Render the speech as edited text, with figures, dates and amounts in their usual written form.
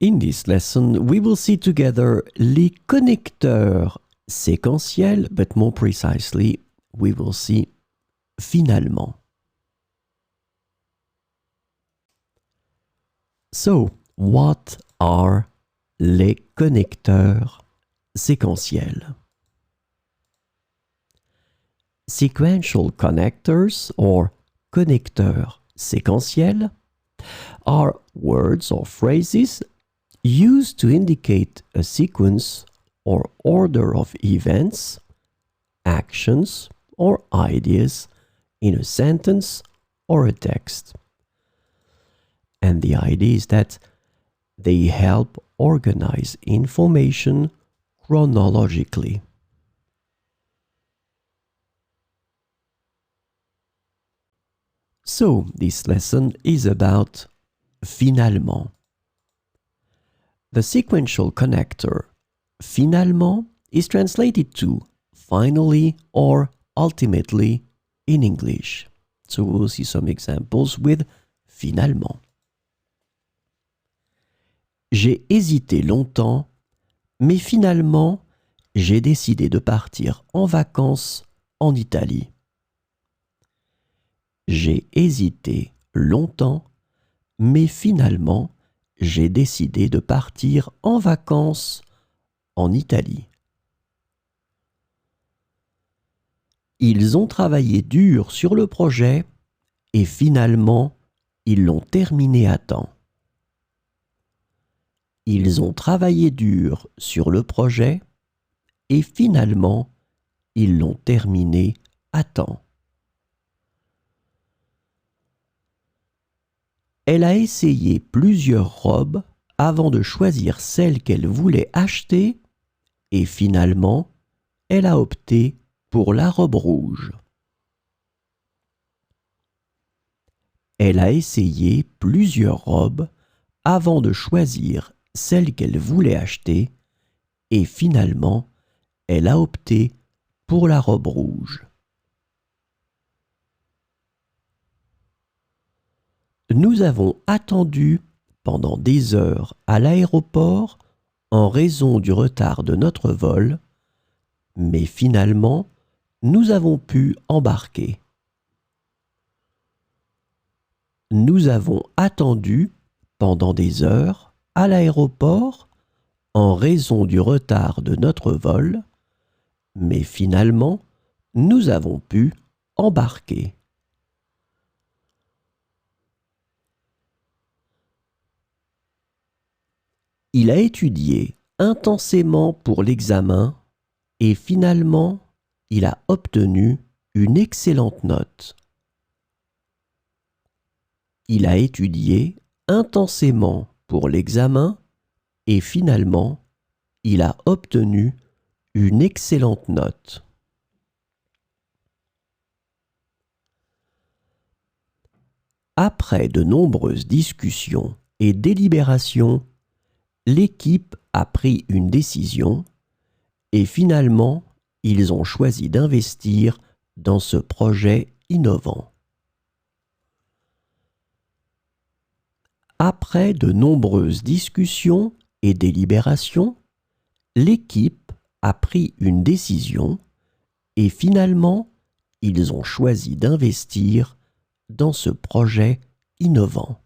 In this lesson, we will see together les connecteurs séquentiels, but more precisely, we will see finalement. So, what are les connecteurs séquentiels? Sequential connectors, or connecteurs séquentiels, are words or phrases used to indicate a sequence or order of events, actions, or ideas in a sentence or a text. And the idea is that they help organize information chronologically. So, this lesson is about finalement. The sequential connector finalement is translated to finally or ultimately in English. So we'll see some examples with finalement. J'ai hésité longtemps, mais finalement, j'ai décidé de partir en vacances en Italie. J'ai hésité longtemps, mais finalement, j'ai décidé de partir en vacances en Italie. Ils ont travaillé dur sur le projet et finalement, ils l'ont terminé à temps. Ils ont travaillé dur sur le projet et finalement, ils l'ont terminé à temps. Elle a essayé plusieurs robes avant de choisir celle qu'elle voulait acheter et finalement, elle a opté pour la robe rouge. Elle a essayé plusieurs robes avant de choisir celle qu'elle voulait acheter et finalement, elle a opté pour la robe rouge. Nous avons attendu pendant des heures à l'aéroport en raison du retard de notre vol, mais finalement, nous avons pu embarquer. Nous avons attendu pendant des heures à l'aéroport en raison du retard de notre vol, mais finalement, nous avons pu embarquer. Il a étudié intensément pour l'examen et finalement, il a obtenu une excellente note. Il a étudié intensément pour l'examen et finalement, il a obtenu une excellente note. Après de nombreuses discussions et délibérations, l'équipe a pris une décision et finalement, ils ont choisi d'investir dans ce projet innovant. Après de nombreuses discussions et délibérations, l'équipe a pris une décision et finalement, ils ont choisi d'investir dans ce projet innovant.